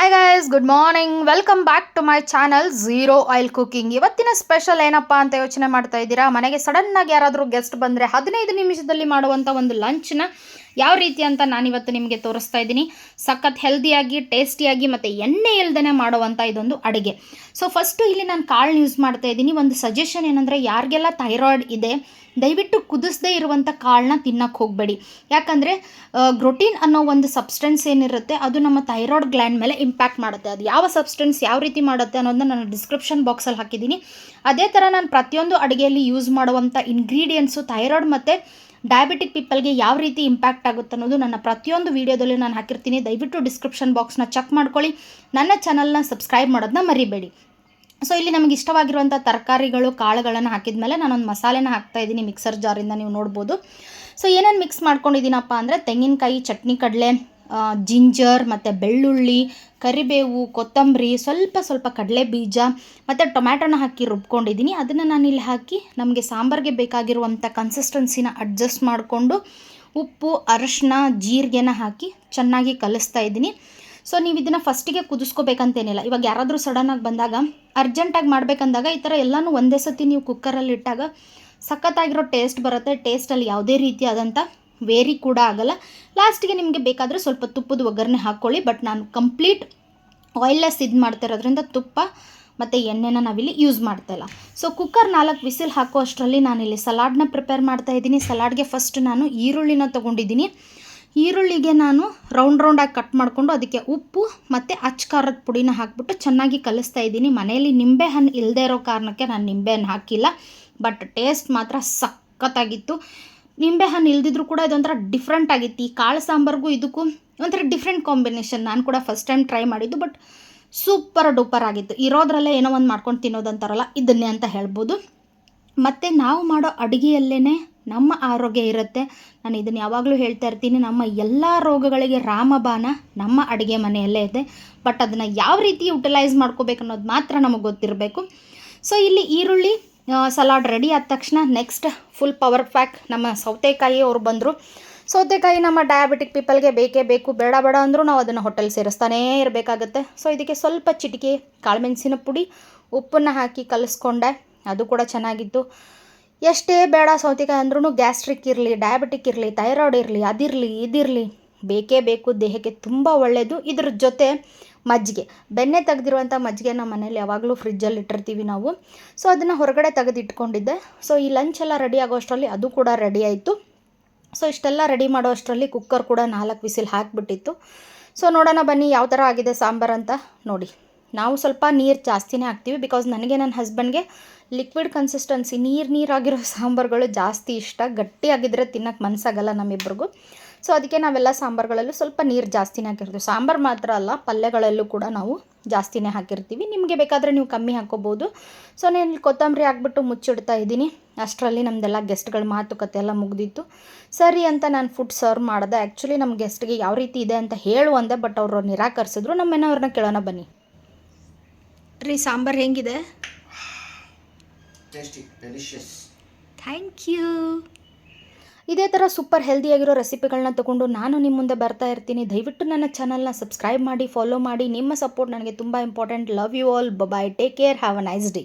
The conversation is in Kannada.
Hi guys, good morning. Welcome back to my channel zero oil cooking. ಇವತ್ತಿನ ಸ್ಪೆಷಲ್ ಏನಪ್ಪ ಅಂತ ಯೋಚನೆ ಮಾಡ್ತಾ ಇದ್ದೀರಾ? ಮನೆಗೆ ಸಡನ್ನಾಗಿ ಯಾರಾದರೂ ಗೆಸ್ಟ್ ಬಂದರೆ 15 ನಿಮಿಷದಲ್ಲಿ ಮಾಡುವಂಥ ಒಂದು ಲಂಚ್ನ ಯಾವ ರೀತಿ ಅಂತ ನಾನಿವತ್ತು ನಿಮಗೆ ತೋರಿಸ್ತಾ ಇದ್ದೀನಿ. ಸಖತ್ ಹೆಲ್ದಿಯಾಗಿ, ಟೇಸ್ಟಿಯಾಗಿ ಮತ್ತು ಎಣ್ಣೆ ಇಲ್ದೇ ಮಾಡುವಂಥ ಇದೊಂದು ಅಡುಗೆ. ಸೊ ಫಸ್ಟು ಇಲ್ಲಿ ನಾನು ಕಾಳನ್ನ ಯೂಸ್ ಮಾಡ್ತಾ ಇದ್ದೀನಿ. ಒಂದು ಸಜೆಷನ್ ಏನಂದರೆ, ಯಾರಿಗೆಲ್ಲ ಥೈರಾಯ್ಡ್ ಇದೆ ದಯವಿಟ್ಟು ಕುದಿಸದೇ ಇರುವಂಥ ಕಾಳನ್ನ ತಿನ್ನೋಕ್ಕೆ ಹೋಗಬೇಡಿ. ಯಾಕಂದರೆ ಗ್ರೋಟೀನ್ ಅನ್ನೋ ಒಂದು ಸಬ್ಸ್ಟೆನ್ಸ್ ಏನಿರುತ್ತೆ ಅದು ನಮ್ಮ ಥೈರಾಯ್ಡ್ ಗ್ಲ್ಯಾಂಡ್ ಮೇಲೆ ಇಂಪ್ಯಾಕ್ಟ್ ಮಾಡುತ್ತೆ. ಅದು ಯಾವ ಸಬ್ಸ್ಟೆನ್ಸ್ ಯಾವ ರೀತಿ ಮಾಡುತ್ತೆ ಅನ್ನೋದನ್ನ ನಾನು ಡಿಸ್ಕ್ರಿಪ್ಷನ್ ಬಾಕ್ಸಲ್ಲಿ ಹಾಕಿದ್ದೀನಿ. ಅದೇ ಥರ ನಾನು ಪ್ರತಿಯೊಂದು ಅಡುಗೆಯಲ್ಲಿ ಯೂಸ್ ಮಾಡುವಂಥ ಇಂಗ್ರೀಡಿಯೆಂಟ್ಸು ಥೈರಾಯ್ಡ್ ಮತ್ತು ಡಯಾಬಿಟಿಕ್ ಪೀಪಲ್ಗೆ ಯಾವ ರೀತಿ ಇಂಪ್ಯಾಕ್ಟ್ ಆಗುತ್ತೆ ಅನ್ನೋದು ನನ್ನ ಪ್ರತಿಯೊಂದು ವೀಡಿಯೋದಲ್ಲಿ ನಾನು ಹಾಕಿರ್ತೀನಿ. ದಯವಿಟ್ಟು ಡಿಸ್ಕ್ರಿಪ್ಷನ್ ಬಾಕ್ಸ್ನ ಚೆಕ್ ಮಾಡ್ಕೊಳ್ಳಿ. ನನ್ನ ಚಾನಲ್ನ ಸಬ್ಸ್ಕ್ರೈಬ್ ಮಾಡೋದನ್ನ ಮರಿಬೇಡಿ. ಸೊ ಇಲ್ಲಿ ನಮಗೆ ಇಷ್ಟವಾಗಿರುವಂಥ ತರಕಾರಿಗಳು, ಕಾಳುಗಳನ್ನು ಹಾಕಿದ ಮೇಲೆ ನಾನೊಂದು ಮಸಾಲೆನ ಹಾಕ್ತಾಯಿದ್ದೀನಿ ಮಿಕ್ಸರ್ ಜಾರಿಂದ, ನೀವು ನೋಡ್ಬೋದು. ಸೊ ಏನೇನು ಮಿಕ್ಸ್ ಮಾಡ್ಕೊಂಡಿದ್ದೀನಪ್ಪ ಅಂದರೆ, ತೆಂಗಿನಕಾಯಿ, ಚಟ್ನಿ ಕಡಲೆ, ಜಿಂಜರ್ ಮತ್ತು ಬೆಳ್ಳುಳ್ಳಿ, ಕರಿಬೇವು, ಕೊತ್ತಂಬರಿ, ಸ್ವಲ್ಪ ಕಡಲೆ ಬೀಜ ಮತ್ತು ಟೊಮ್ಯಾಟೊನ ಹಾಕಿ ರುಬ್ಕೊಂಡಿದ್ದೀನಿ. ಅದನ್ನು ನಾನಿಲ್ಲಿ ಹಾಕಿ ನಮಗೆ ಸಾಂಬಾರಿಗೆ ಬೇಕಾಗಿರುವಂಥ ಕನ್ಸಿಸ್ಟೆನ್ಸಿನ ಅಡ್ಜಸ್ಟ್ ಮಾಡಿಕೊಂಡು ಉಪ್ಪು, ಅರಶಿನ, ಜೀರಿಗೆನ ಹಾಕಿ ಚೆನ್ನಾಗಿ ಕಲಿಸ್ತಾ ಇದ್ದೀನಿ. ಸೊ ನೀವು ಇದನ್ನು ಫಸ್ಟಿಗೆ ಕುದಿಸ್ಕೋಬೇಕಂತೇನಿಲ್ಲ. ಇವಾಗ ಯಾರಾದರೂ ಸಡನ್ನಾಗಿ ಬಂದಾಗ, ಅರ್ಜೆಂಟಾಗಿ ಮಾಡಬೇಕಂದಾಗ ಈ ಥರ ಎಲ್ಲನೂ ಒಂದೇ ಸತಿ ನೀವು ಕುಕ್ಕರಲ್ಲಿ ಇಟ್ಟಾಗ ಸಖತ್ತಾಗಿರೋ ಟೇಸ್ಟ್ ಬರುತ್ತೆ. ಟೇಸ್ಟಲ್ಲಿ ಯಾವುದೇ ರೀತಿಯಾದಂಥ ವೇರಿ ಕೂಡ ಆಗಲ್ಲ. ಲಾಸ್ಟಿಗೆ ನಿಮಗೆ ಬೇಕಾದರೆ ಸ್ವಲ್ಪ ತುಪ್ಪದ ಒಗ್ಗರಣೆ ಹಾಕ್ಕೊಳ್ಳಿ. ಬಟ್ ನಾನು ಕಂಪ್ಲೀಟ್ ಆಯಿಲ್ಲೆಸ್ ಇದು ಮಾಡ್ತಿರೋದ್ರಿಂದ ತುಪ್ಪ ಮತ್ತು ಎಣ್ಣೆನ ನಾವಿಲ್ಲಿ ಯೂಸ್ ಮಾಡ್ತಾಯಿಲ್ಲ. ಸೊ ಕುಕ್ಕರ್ 4 ವಿಸಿಲ್ ಹಾಕೋ ಅಷ್ಟರಲ್ಲಿ ನಾನಿಲ್ಲಿ ಸಲಾಡ್ನ ಪ್ರಿಪೇರ್ ಮಾಡ್ತಾಯಿದ್ದೀನಿ. ಸಲಾಡ್ಗೆ ಫಸ್ಟ್ ನಾನು ಈರುಳ್ಳಿನ ತೊಗೊಂಡಿದ್ದೀನಿ. ಈರುಳ್ಳಿಗೆ ನಾನು ರೌಂಡಾಗಿ ಕಟ್ ಮಾಡಿಕೊಂಡು ಅದಕ್ಕೆ ಉಪ್ಪು ಮತ್ತು ಅಚ್ಚ ಪುಡಿನ ಹಾಕ್ಬಿಟ್ಟು ಚೆನ್ನಾಗಿ ಕಲಿಸ್ತಾ ಇದ್ದೀನಿ. ಮನೆಯಲ್ಲಿ ನಿಂಬೆಹಣ್ಣು ಇಲ್ಲದೇ ಇರೋ ಕಾರಣಕ್ಕೆ ನಾನು ನಿಂಬೆಹಣ್ಣು ಹಾಕಿಲ್ಲ. ಬಟ್ ಟೇಸ್ಟ್ ಮಾತ್ರ ಸಖತ್ತಾಗಿತ್ತು. ನಿಂಬೆಹಣ್ಣು ಇಲ್ದಿದ್ರೂ ಕೂಡ ಇದೊಂಥರ ಡಿಫ್ರೆಂಟ್ ಆಗಿತ್ತು. ಈ ಕಾಳು ಸಾಂಬಾರಿಗೂ ಇದಕ್ಕೂ ಒಂಥರ ಡಿಫ್ರೆಂಟ್ ಕಾಂಬಿನೇಷನ್. ನಾನು ಕೂಡ ಫಸ್ಟ್ ಟೈಮ್ ಟ್ರೈ ಮಾಡಿದ್ದು, ಬಟ್ ಸೂಪರ್ ಡೂಪರ್ ಆಗಿತ್ತು. ಇರೋದ್ರಲ್ಲೇ ಏನೋ ಒಂದು ಮಾಡ್ಕೊಂಡು ತಿನ್ನೋದಂತಾರಲ್ಲ, ಇದನ್ನೇ ಅಂತ ಹೇಳ್ಬೋದು. ಮತ್ತು ನಾವು ಮಾಡೋ ಅಡುಗೆಯಲ್ಲೇ ನಮ್ಮ ಆರೋಗ್ಯ ಇರುತ್ತೆ. ನಾನು ಇದನ್ನು ಯಾವಾಗಲೂ ಹೇಳ್ತಾ ಇರ್ತೀನಿ, ನಮ್ಮ ಎಲ್ಲ ರೋಗಗಳಿಗೆ ರಾಮಬಾಣ ನಮ್ಮ ಅಡುಗೆ ಮನೆಯಲ್ಲೇ ಇದೆ. ಬಟ್ ಅದನ್ನು ಯಾವ ರೀತಿ ಯುಟಿಲೈಸ್ ಮಾಡ್ಕೋಬೇಕು ಅನ್ನೋದು ಮಾತ್ರ ನಮಗೆ ಗೊತ್ತಿರಬೇಕು. ಸೊ ಇಲ್ಲಿ ಈರುಳ್ಳಿ ಸಲಾಡ್ ರೆಡಿ ಆದ ತಕ್ಷಣ ನೆಕ್ಸ್ಟ್ ಫುಲ್ ಪವರ್ ಪ್ಯಾಕ್ ನಮ್ಮ ಸೌತೆಕಾಯಿ ಅವರು ಬಂದರು. ಸೌತೆಕಾಯಿ ನಮ್ಮ ಡಯಾಬಿಟಿಕ್ ಪೀಪಲ್ಗೆ ಬೇಕೇ ಬೇಕು. ಬೇಡ ಅಂದರೂ ನಾವು ಅದನ್ನು ಹೋಟೆಲ್ ಸೇರಿಸ್ತಾನೇ ಇರಬೇಕಾಗತ್ತೆ. ಸೊ ಇದಕ್ಕೆ ಸ್ವಲ್ಪ ಚಿಟಿಕೆ ಕಾಳುಮೆಣಸಿನ ಪುಡಿ, ಉಪ್ಪನ್ನು ಹಾಕಿ ಕಲಿಸ್ಕೊಂಡೆ. ಅದು ಕೂಡ ಚೆನ್ನಾಗಿತ್ತು. ಎಷ್ಟೇ ಬೇಡ ಸೌತೆಕಾಯಿ ಅಂದ್ರೂ ಗ್ಯಾಸ್ಟ್ರಿಕ್ ಇರಲಿ, ಡಯಾಬಿಟಿಕ್ ಇರಲಿ, ಥೈರಾಯ್ಡ್ ಇರಲಿ, ಅದಿರಲಿ ಇದಿರಲಿ ಬೇಕೇ ಬೇಕು. ದೇಹಕ್ಕೆ ತುಂಬ ಒಳ್ಳೆಯದು. ಇದ್ರ ಜೊತೆ ಮಜ್ಜಿಗೆ, ಬೆಣ್ಣೆ ತೆಗೆದಿರುವಂಥ ಮಜ್ಜಿಗೆ ನಮ್ಮ ಮನೇಲಿ ಯಾವಾಗಲೂ ಫ್ರಿಜ್ಜಲ್ಲಿ ಇಟ್ಟಿರ್ತೀವಿ ನಾವು. ಸೊ ಅದನ್ನು ಹೊರಗಡೆ ತೆಗೆದಿಟ್ಕೊಂಡಿದ್ದೆ. ಸೊ ಈ ಲಂಚ್ ಎಲ್ಲ ರೆಡಿ ಆಗೋ ಅಷ್ಟರಲ್ಲಿ ಅದು ಕೂಡ ರೆಡಿ ಆಯಿತು. ಸೊ ಇಷ್ಟೆಲ್ಲ ರೆಡಿ ಮಾಡೋ ಅಷ್ಟರಲ್ಲಿ ಕುಕ್ಕರ್ ಕೂಡ 4 ವಿಸಿಲ್ ಹಾಕಿಬಿಟ್ಟಿತ್ತು. ಸೊ ನೋಡೋಣ ಬನ್ನಿ ಯಾವ ಥರ ಆಗಿದೆ ಸಾಂಬಾರು ಅಂತ ನೋಡಿ. ನಾವು ಸ್ವಲ್ಪ ನೀರು ಜಾಸ್ತಿನೇ ಹಾಕ್ತೀವಿ, ಬಿಕಾಸ್ ನನಗೆ ನನ್ನ ಹಸ್ಬೆಂಡ್ಗೆ ಲಿಕ್ವಿಡ್ ಕನ್ಸಿಸ್ಟೆನ್ಸಿ ನೀರಾಗಿರೋ ಸಾಂಬಾರುಗಳು ಜಾಸ್ತಿ ಇಷ್ಟ. ಗಟ್ಟಿಯಾಗಿದ್ದರೆ ತಿನ್ನೋಕ್ಕೆ ಮನಸ್ಸಾಗಲ್ಲ ನಮ್ಮಿಬ್ರಿಗೂ. ಸೊ ಅದಕ್ಕೆ ನಾವೆಲ್ಲ ಸಾಂಬಾರುಗಳಲ್ಲೂ ಸ್ವಲ್ಪ ನೀರು ಜಾಸ್ತಿನೇ ಹಾಕಿರ್ತೀವಿ. ಸಾಂಬಾರು ಮಾತ್ರ ಅಲ್ಲ, ಪಲ್ಯಗಳಲ್ಲೂ ಕೂಡ ನಾವು ಜಾಸ್ತಿನೇ ಹಾಕಿರ್ತೀವಿ. ನಿಮಗೆ ಬೇಕಾದರೆ ನೀವು ಕಮ್ಮಿ ಹಾಕ್ಕೋಬೋದು. ಸೊ ನಾನು ಕೊತ್ತಂಬರಿ ಹಾಕ್ಬಿಟ್ಟು ಮುಚ್ಚಿಡ್ತಾ ಇದ್ದೀನಿ. ಅಷ್ಟರಲ್ಲಿ ನಮ್ಮದೆಲ್ಲ ಗೆಸ್ಟ್ಗಳ ಮಾತುಕತೆ ಎಲ್ಲ ಮುಗಿದಿತ್ತು. ಸರಿ ಅಂತ ನಾನು ಫುಡ್ ಸರ್ವ್ ಮಾಡಿದೆ. ಆ್ಯಕ್ಚುಲಿ ನಮ್ಮ ಗೆಸ್ಟ್ಗೆ ಯಾವ ರೀತಿ ಇದೆ ಅಂತ ಹೇಳು ಅಂದೆ, ಬಟ್ ಅವರು ನಿರಾಕರಿಸಿದ್ರು. ನಮ್ಮ ಮನೆಯವ್ರನ್ನ ಕೇಳೋಣ ಬನ್ನಿ. ರೀ, ಸಾಂಬಾರು ಹೆಂಗಿದೆ? Tasty, delicious. Thank you. ಇದೇ ಥರ ಸೂಪರ್ ಹೆಲ್ದಿಯಾಗಿರೋ ರೆಸಿಪಿಗಳನ್ನ ತೊಗೊಂಡು ನಾನು ನಿಮ್ಮ ಮುಂದೆ ಬರ್ತಾ ಇರ್ತೀನಿ. ದಯವಿಟ್ಟು ನನ್ನ ಚಾನಲ್ನ ಸಬ್ಸ್ಕ್ರೈಬ್ ಮಾಡಿ, ಫಾಲೋ ಮಾಡಿ. ನಿಮ್ಮ ಸಪೋರ್ಟ್ ನನಗೆ ತುಂಬ important. Love you all. Bye. Take care. Have a nice day.